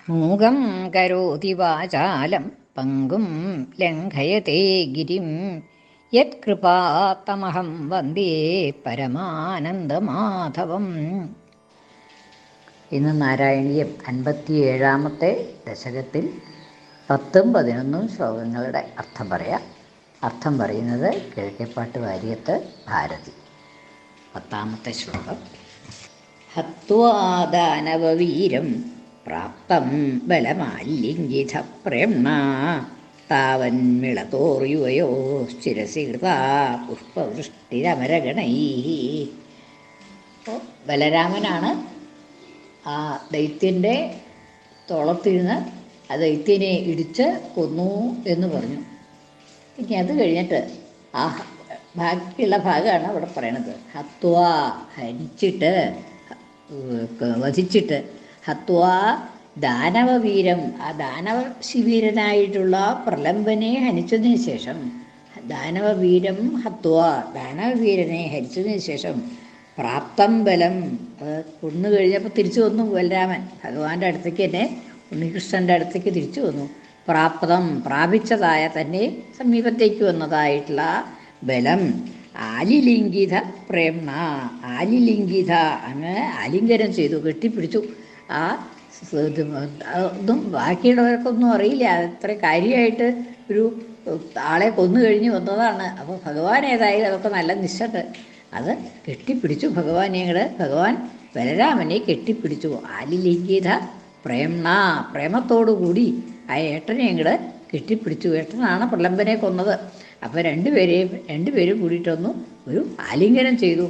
മൂകം കരോതി വാചാലം പങ്കും ലംഘയത്തെ ഗിരിം യത്കൃപാത്തമഹം വന്ദേ പരമാനന്ദമാധവം. ഇന്ന് നാരായണീയം 57-ാമത്തെ ദശകത്തിൽ 10ഉം 11ഉം ശ്ലോകങ്ങളുടെ അർത്ഥം പറയാം. അർത്ഥം പറയുന്നത് കിഴക്കേപ്പാട്ട് വാര്യത്ത് ഭാരതി. 10ാമത്തെ ശ്ലോകം. ഹത്വാദാനവവീരം പ്രാപ്തം ബലമാല്ലിംഗിത പ്രേംണ താവന്മിളതോർയുവയോ ശിരസി കൃതാ പുഷ്പവൃഷ്ടിരമരഗണൈ. അപ്പോൾ ബലരാമനാണ് ആ ദൈത്യൻ്റെ തോളത്തിരുന്ന് ആ ദൈത്യനെ ഇടിച്ച് കൊന്നു എന്ന് പറഞ്ഞു. ഇനി അത് കഴിഞ്ഞിട്ട് ആ ബാക്കിയുള്ള ഭാഗമാണ് അവിടെ പറയണത്. ഹത്വാ ഹനിച്ചിട്ട് വധിച്ചിട്ട്, ഹത്വാ ദാനവവീരം ആ ദാനവ ശിവീരനായിട്ടുള്ള പ്രലംബനെ ഹനിച്ചതിന് ശേഷം, ദാനവവീരം ഹത്വാ ദാനവവീരനെ ഹരിച്ചതിന് ശേഷം പ്രാപ്തം ബലം കൊന്നു കഴിഞ്ഞപ്പോൾ തിരിച്ചു വന്നു ബലരാമൻ. ഭഗവാന്റെ അടുത്തേക്ക് തന്നെ, ഉണ്ണികൃഷ്ണൻ്റെ അടുത്തേക്ക് തിരിച്ചു വന്നു. പ്രാപ്തം പ്രാപിച്ചതായ തന്നെ സമീപത്തേക്ക് വന്നതായിട്ടുള്ള ബലം ആലിലിംഗിത പ്രേംണ, ആലിലിംഗിത അങ്ങ് ആലിംഗനം ചെയ്തു, കെട്ടിപ്പിടിച്ചു. ആ ഇതും ബാക്കിയുള്ളവർക്കൊന്നും അറിയില്ല, അത്ര കാര്യമായിട്ട് ഒരു ആളെ കൊന്നു കഴിഞ്ഞ് വന്നതാണ്. അപ്പോൾ ഭഗവാൻ ഏതായാലും അതൊക്കെ നല്ല നിശ്ചട്ട് അത് കെട്ടിപ്പിടിച്ചു. ഭഗവാൻ ബലരാമനെ കെട്ടിപ്പിടിച്ചു. ആലിലിംഗിത പ്രേംണ, പ്രേമത്തോടുകൂടി ആ ഏട്ടനെ അങ്ങോട്ട് കെട്ടിപ്പിടിച്ചു. ഏട്ടനാണ് പ്രലംബനെ കൊന്നത്. അപ്പോൾ രണ്ടുപേരും കൂടിയിട്ടൊന്നും ഒരു ആലിംഗനം ചെയ്തു.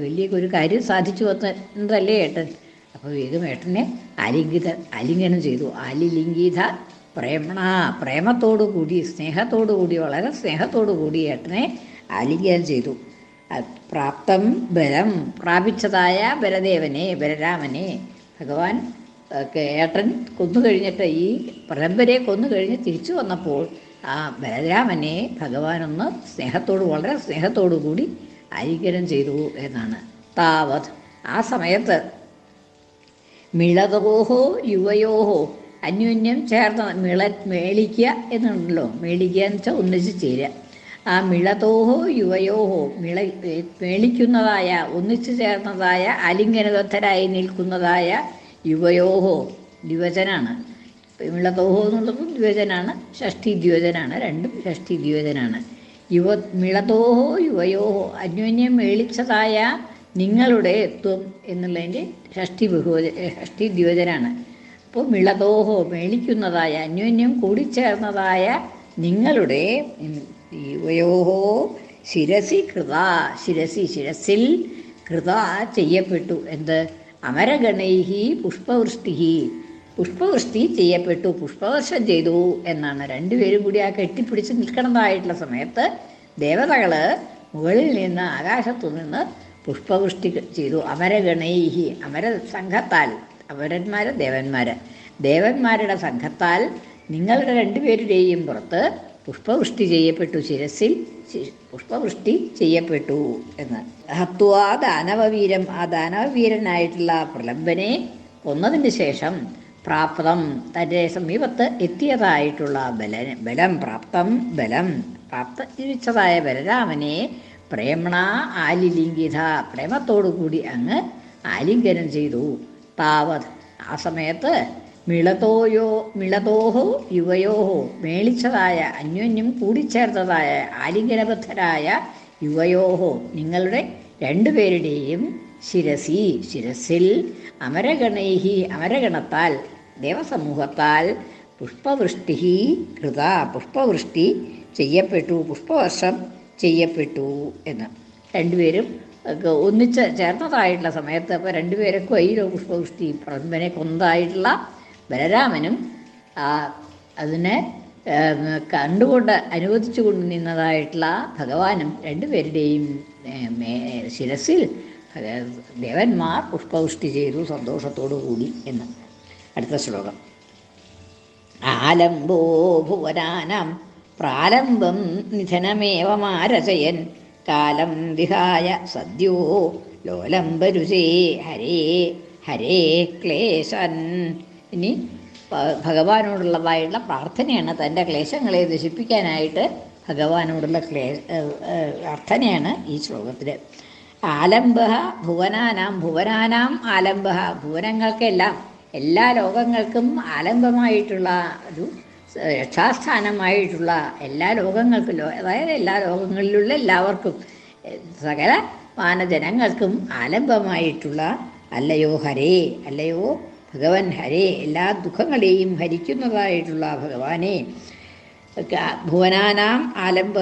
വലിയ ഒരു കാര്യം സാധിച്ചു വന്നതല്ലേ ഏട്ടൻ. അപ്പോൾ വേഗം ഏട്ടനെ ആലിംഗനം ചെയ്തു. ആലിലിംഗിത പ്രേമണ, പ്രേമത്തോടുകൂടി സ്നേഹത്തോടുകൂടി, വളരെ സ്നേഹത്തോടുകൂടി ഏട്ടനെ ആലിംഗനം ചെയ്തു. പ്രാപ്തം ബലം പ്രാപിച്ചതായ ബലരാമനെ ഭഗവാൻ ഏട്ടൻ കൊന്നു കഴിഞ്ഞിട്ട്, ഈ പ്രലംബരെ കൊന്നു കഴിഞ്ഞ് തിരിച്ചു വന്നപ്പോൾ ആ ബലരാമനെ ഭഗവാനൊന്ന് വളരെ സ്നേഹത്തോടു കൂടി ആലിംഗനം ചെയ്തു എന്നാണ്. താവത് ആ സമയത്ത് മിളതോഹോ യുവയോഹോ അന്യോന്യം ചേർന്ന് മേളിക്കുക എന്നുണ്ടല്ലോ. മേളിക്കുക എന്ന് വെച്ചാൽ ഒന്നിച്ച് ചേരുക. ആ മിളതോഹോ യുവയോഹോ മേളിക്കുന്നതായ, ഒന്നിച്ചു ചേർന്നതായ, ആലിംഗനബദ്ധരായി നിൽക്കുന്നതായ യുവയോഹോ ദ്വിവചനാണ്. മിളതോഹോ എന്നുള്ളതും ദ്വിവചനാണ്, ഷഷ്ഠി ദ്വിവചനാണ്, രണ്ടും ഷഷ്ഠി ദ്വിവചനാണ്. മിളതോഹോ യുവയോഹോ അന്യോന്യം മേളിച്ചതായ നിങ്ങളുടെ ത്വം എന്നുള്ളതിൻ്റെ ഷഷ്ഠി ദ്വിവചനാണ്. അപ്പോൾ മിളതോഹോ മേളിക്കുന്നതായ, അന്യോന്യം കൂടിച്ചേർന്നതായ നിങ്ങളുടെ യുവയോഹോ ശിരസി കൃതാ, ശിരസിൽ കൃതാ ചെയ്യപ്പെട്ടു. എന്ത്? അമരഗണൈഹി പുഷ്പവൃഷ്ടി ചെയ്യപ്പെട്ടു, പുഷ്പവർഷം ചെയ്തു എന്നാണ്. രണ്ടുപേരും കൂടി ആ കെട്ടിപ്പിടിച്ച് നിൽക്കണതായിട്ടുള്ള സമയത്ത് ദേവതകൾ മുകളിൽ നിന്ന്, ആകാശത്തു നിന്ന് പുഷ്പവൃഷ്ടി ചെയ്തു. അമരഗണൈഹി, അമരസംഘത്താൽ, ദേവന്മാരുടെ സംഘത്താൽ നിങ്ങളുടെ രണ്ടുപേരുടെയും പുറത്ത് പുഷ്പവൃഷ്ടി ചെയ്യപ്പെട്ടു, ശിരസിൽ പുഷ്പവൃഷ്ടി ചെയ്യപ്പെട്ടു എന്ന്. ഹത്വാ ദാനവവീരം ആ ദാനവവീരനായിട്ടുള്ള പ്രലംബനെ കൊന്നതിന് ശേഷം പ്രാപ്തം തൻ്റെ സമീപത്ത് എത്തിയതായിട്ടുള്ള പ്രാപ്തിച്ചതായ ബലരാമനെ പ്രേമണ ആലിലിംഗിത പ്രേമത്തോടുകൂടി അങ്ങ് ആലിംഗനം ചെയ്തു. താവത് ആ സമയത്ത് മിളതോഹോ യുവയോഹോ മേളിച്ചതായ, അന്യോന്യം കൂടിച്ചേർന്നതായ, ആലിംഗനബദ്ധരായ യുവയോഹോ നിങ്ങളുടെ രണ്ടുപേരുടെയും ശിരസിൽ അമരഗണൈഹി അമരഗണത്താൽ, ദേവസമൂഹത്താൽ പുഷ്പവൃഷ്ടി ചെയ്യപ്പെട്ടു, പുഷ്പവർഷം ചെയ്യപ്പെട്ടു എന്ന്. രണ്ടുപേരും ഒന്നിച്ച് ചേർന്നതായിട്ടുള്ള സമയത്ത് അപ്പോൾ രണ്ടുപേരൊക്കെ വൈരോ പുഷ്പവൃഷ്ടി, പ്രലംബനെ കൊന്നതായിട്ടുള്ള ബലരാമനും അതിനെ കണ്ടുകൊണ്ട് അനുവദിച്ചു കൊണ്ട് നിന്നതായിട്ടുള്ള ഭഗവാനും രണ്ടുപേരുടെയും ശിരസിൽ ദേവന്മാർ പുഷ്പവൃഷ്ടി ചെയ്തു സന്തോഷത്തോടു കൂടി എന്ന്. അടുത്ത ശ്ലോകം. ആലംബോ ഭുവനാനാം പ്രാലംബം നിധനമേവമാരചയൻ കാലം വിഹായ സദ്യോ ലോലംബരുചേ ഹരേ ഹരേ ക്ലേശൻ. ഇനി ഭഗവാനോടുള്ളതായുള്ള പ്രാർത്ഥനയാണ്. തൻ്റെ ക്ലേശങ്ങളെ നശിപ്പിക്കാനായിട്ട് ഭഗവാനോടുള്ള പ്രാർത്ഥനയാണ് ഈ ശ്ലോകത്തിൽ. ആലംബ ഭുവനാനാം ഭുവനാനാം ആലംബ, ഭുവനങ്ങൾക്കെല്ലാം എല്ലാ ലോകങ്ങൾക്കും ആലംബമായിട്ടുള്ള ഒരു രക്ഷാസ്ഥാനമായിട്ടുള്ള എല്ലാ ലോകങ്ങൾക്കും, അതായത് എല്ലാ ലോകങ്ങളിലുള്ള എല്ലാവർക്കും, സകല മാനജനങ്ങൾക്കും ആലംബമായിട്ടുള്ള അല്ലയോ ഹരേ, അല്ലയോ ഭഗവൻ ഹരേ, എല്ലാ ദുഃഖങ്ങളെയും ഹരിക്കുന്നതായിട്ടുള്ള ഭഗവാനെ, ഭുവനാനാം ആലംബ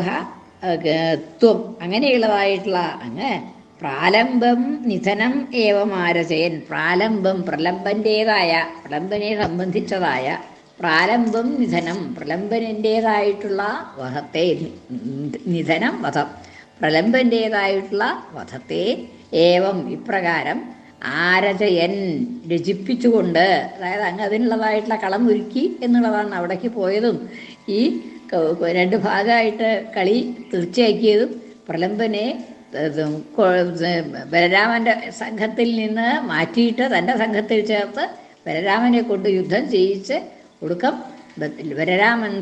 ത്വം, അങ്ങനെയുള്ളതായിട്ടുള്ള അങ്ങ് പ്രാലംബം നിധനം ഏവമാരചയൻ, പ്രാലംബം പ്രലംബൻ്റേതായ, പ്രലംബനെ സംബന്ധിച്ചതായ പ്രാലംബം നിധനം, പ്രലംബനൻ്റേതായിട്ടുള്ള വധത്തെ, നിധനം വധം, പ്രലംബൻ്റേതായിട്ടുള്ള വധത്തെ ഏവം ഇപ്രകാരം ആരചയൻ രചിപ്പിച്ചുകൊണ്ട്, അതായത് അങ്ങ് അതിനുള്ളതായിട്ടുള്ള കളം ഒരുക്കി എന്നുള്ളതാണ് അവിടേക്ക് പോയതും ഈ രണ്ട് ഭാഗമായിട്ട് കളി തീർച്ചയാക്കിയതും പ്രലംബനെ ബലരാമൻ്റെ സംഘത്തിൽ നിന്ന് മാറ്റിയിട്ട് തൻ്റെ സംഘത്തിൽ ചേർത്ത് ബലരാമനെ കൊണ്ട് യുദ്ധം ചെയ്യിച്ച് ഒടുക്കം ബലരാമൻ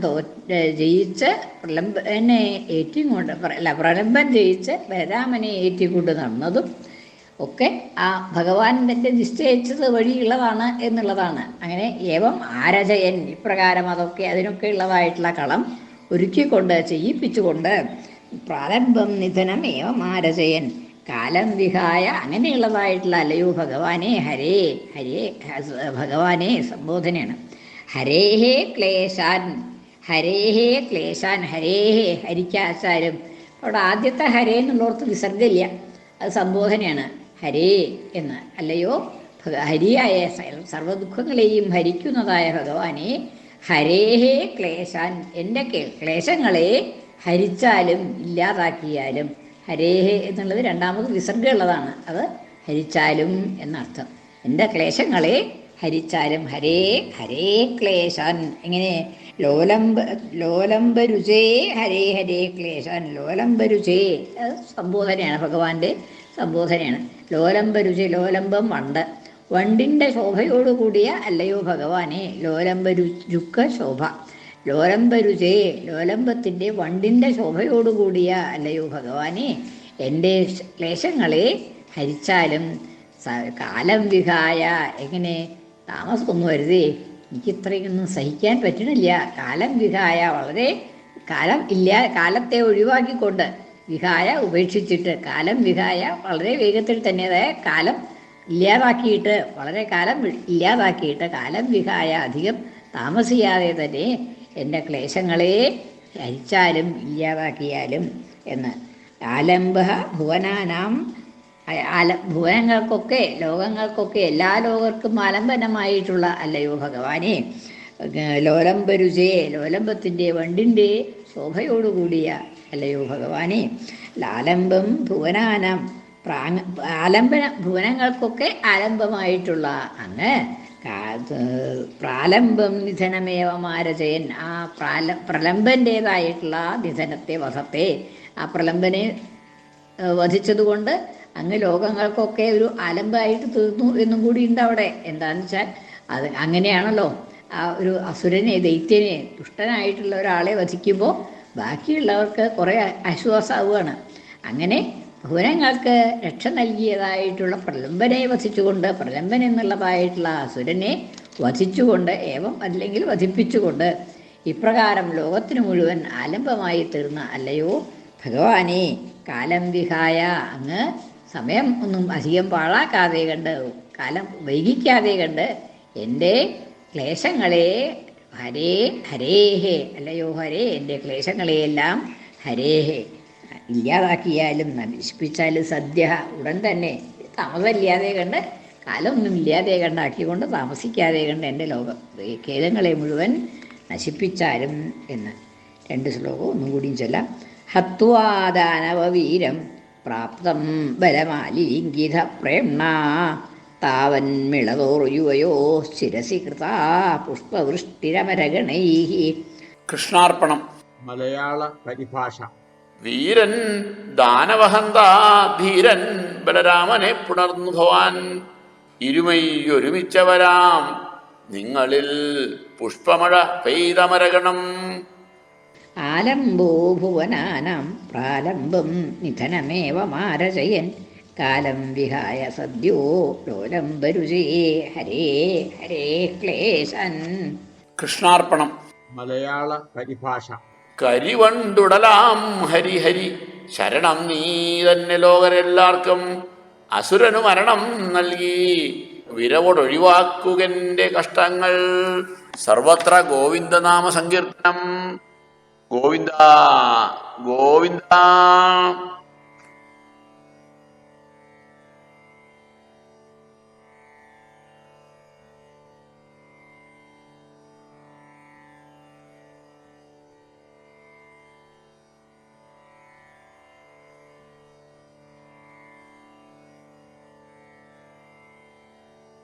ജയിച്ച് പ്രലംബനെ ഏറ്റിക്കൊണ്ട്, പ്രലംബൻ ജയിച്ച് ബലരാമനെ ഏറ്റിക്കൊണ്ട് നടന്നതും ഒക്കെ ആ ഭഗവാൻ തന്നെ നിശ്ചയിച്ചത് വഴിയുള്ളതാണ് എന്നുള്ളതാണ്. അങ്ങനെ ഏവം ആരചയൻ, ഇപ്രകാരം അതൊക്കെ അതിനൊക്കെ ഉള്ളതായിട്ടുള്ള കളം ഒരുക്കിക്കൊണ്ട് ചെയ്യിപ്പിച്ചുകൊണ്ട് പ്രാരംഭം നിധനം ഏവം ആരചയൻ, കാലം വിഹായ, അങ്ങനെയുള്ളതായിട്ടുള്ള അല്ലയോ ഭഗവാനെ ഹരേ, ഹരേ ഭഗവാനെ സംബോധനയാണ്. ഹരേഹേ ക്ലേശാൻ, ഹരേഹേ ക്ലേശാൻ, ഹരേഹേ ഹരിക്കാച്ചാരും. അവിടെ ആദ്യത്തെ ഹരേ എന്നുള്ളവർക്ക് വിസർഗമില്ല, അത് സംബോധനയാണ്. ഹരേ എന്ന്, അല്ലയോ ഹരിയായ സർവദുഃഖങ്ങളെയും ഹരിക്കുന്നതായ ഭഗവാനെ, ഹരേഹേ ക്ലേശാൻ, എൻ്റെ ക്ലേശങ്ങളെ ഹരിച്ചാലും ഇല്ലാതാക്കിയാലും, ഹരേഹേ എന്നുള്ളത് രണ്ടാമത് വിസർഗമുള്ളതാണ്, അത് ഹരിച്ചാലും എന്നർത്ഥം. എൻ്റെ ക്ലേശങ്ങളെ ഹരിച്ചാലും, ഹരേ ഹരേ ക്ലേശാൻ, എങ്ങനെ ലോലംബരുചേ ഹരേ ഹരേ ക്ലേശാൻ, ലോലംബരുചേ സംബോധനയാണ്, ഭഗവാന്റെ സംബോധനയാണ്. ലോലംബരുചി, ലോലംബം വണ്ട്, വണ്ടിൻ്റെ ശോഭയോടുകൂടിയ അല്ലയോ ഭഗവാനെ, ലോലംബരുക്ക ശോഭ, ലോലംബരുചേ ലോലംബത്തിൻ്റെ വണ്ടിൻ്റെ ശോഭയോടുകൂടിയ അല്ലയോ ഭഗവാനെ, എൻ്റെ ക്ലേശങ്ങളെ ഹരിച്ചാലും കാലം വിഹായ, എങ്ങനെ താമസമൊന്നും വരുതേ, എനിക്കിത്രയൊന്നും സഹിക്കാൻ പറ്റണില്ല. കാലം വിഹായ, വളരെ കാലം കാലത്തെ ഒഴിവാക്കിക്കൊണ്ട്, വിഹായ ഉപേക്ഷിച്ചിട്ട്, കാലം വിഹായ വളരെ വേഗത്തിൽ തന്നെ, അതായത് കാലം ഇല്ലാതാക്കിയിട്ട്, വളരെ കാലം ഇല്ലാതാക്കിയിട്ട്, കാലം വിഹായ അധികം താമസിയാതെ തന്നെ എൻ്റെ ക്ലേശങ്ങളെ ഹരിച്ചാലും ഇല്ലാതാക്കിയാലും എന്ന്. ആലംബ ഭുവനാനാം, ഭുവനങ്ങൾക്കൊക്കെ ലോകങ്ങൾക്കൊക്കെ എല്ലാ ലോകർക്കും ആലംബനമായിട്ടുള്ള അല്ലയോ ഭഗവാനെ, ലോലംബരുചേ ലോലംബത്തിൻ്റെ വണ്ടിൻ്റെ ശോഭയോടുകൂടിയ അല്ലയോ ഭഗവാനെ, ലാലംബം ഭുവനാനാം ഭുവനങ്ങൾക്കൊക്കെ ആലംബമായിട്ടുള്ള അങ്ങ് പ്രാലംബം നിധനമേവമാരചയൻ, ആ പ്രലംബൻ്റേതായിട്ടുള്ള നിധനത്തെ, വധത്തെ, ആ പ്രലംബനെ വധിച്ചതുകൊണ്ട് അങ്ങ് ലോകങ്ങൾക്കൊക്കെ ഒരു ആലംബമായിട്ട് തീർന്നു എന്നും കൂടി ഉണ്ട് അവിടെ. എന്താണെന്ന് വെച്ചാൽ അത് അങ്ങനെയാണല്ലോ, ആ ഒരു അസുരനെ, ദൈത്യനെ, ദുഷ്ടനായിട്ടുള്ള ഒരാളെ വധിക്കുമ്പോൾ ബാക്കിയുള്ളവർക്ക് കുറേ ആശ്വാസമാവുകയാണ്. അങ്ങനെ ഭുവനങ്ങൾക്ക് രക്ഷ നൽകിയതായിട്ടുള്ള പ്രലംബനെ വധിച്ചുകൊണ്ട്, പ്രലംബൻ എന്നുള്ളതായിട്ടുള്ള അസുരനെ വധിച്ചുകൊണ്ട്, ഏവം അല്ലെങ്കിൽ വധിപ്പിച്ചുകൊണ്ട്, ഇപ്രകാരം ലോകത്തിന് മുഴുവൻ ആലംബമായി തീർന്ന അല്ലയോ ഭഗവാനെ, കാലം വിഹായ, അങ്ങ് സമയം ഒന്നും അധികം പാഴാക്കാതെ കണ്ട്, കാലം വൈകിക്കാതെ കണ്ട് എൻ്റെ ക്ലേശങ്ങളെ ഹരേ ഹരേഹേ, അല്ലയോ ഹരേ, എൻ്റെ ക്ലേശങ്ങളെയെല്ലാം ഹരേഹേ ഇല്ലാതാക്കിയാലും നശിപ്പിച്ചാലും സദ്യ ഉടൻ തന്നെ, താമസമില്ലാതെ കണ്ട്, കാലമൊന്നും ഇല്ലാതെ കണ്ടാക്കിക്കൊണ്ട്, താമസിക്കാതെ കണ്ട് എൻ്റെ ഖേദങ്ങളെ മുഴുവൻ നശിപ്പിച്ചാലും എന്ന്. 2 ശ്ലോകം ഒന്നും കൂടിയും ചൊല്ലാം. ഹത്വാദാനവീരം പ്രാപ്തം ബലമാലിംഗിത പ്രേംണ താവൻ മിളതോർ യുവയോ ശിരസി കൃതാ പുഷ്പവൃഷ്ടിരമരഗണൈ. കൃഷ്ണാർപ്പണം. മലയാള പരിഭാഷ. വീരൻ ദാനവഹന്ത ധീരൻ ബലരാമനെ പുണർന്നു ഭവാൻ, ഇരുമൈയൊരുമിച്ചവരാം നിങ്ങളിൽ പുഷ്പമഴ പെയ്തമരകണം. ആലംബോ ഭുവനാനാം പ്രാലംബം നിധനമേവ മാരചയൻ കാലം വിഹായ സദ്യോ ലോലംബരുചേ ഹരേ ഹരേ ക്ലേശൻ. കൃഷ്ണാർപ്പണം. മലയാള പരിഭാഷ. കരിവണ്ടുടലാം ഹരിഹരി ശരണം നീ തന്നെ ലോകരെല്ലാവർക്കും. അസുരനു മരണം നൽകി വിരവൊടൊഴിവാക്കുകന്റെ കഷ്ടങ്ങൾ. സർവത്ര ഗോവിന്ദനാമ സങ്കീർത്തനം. ഗോവിന്ദ ഗോവിന്ദ.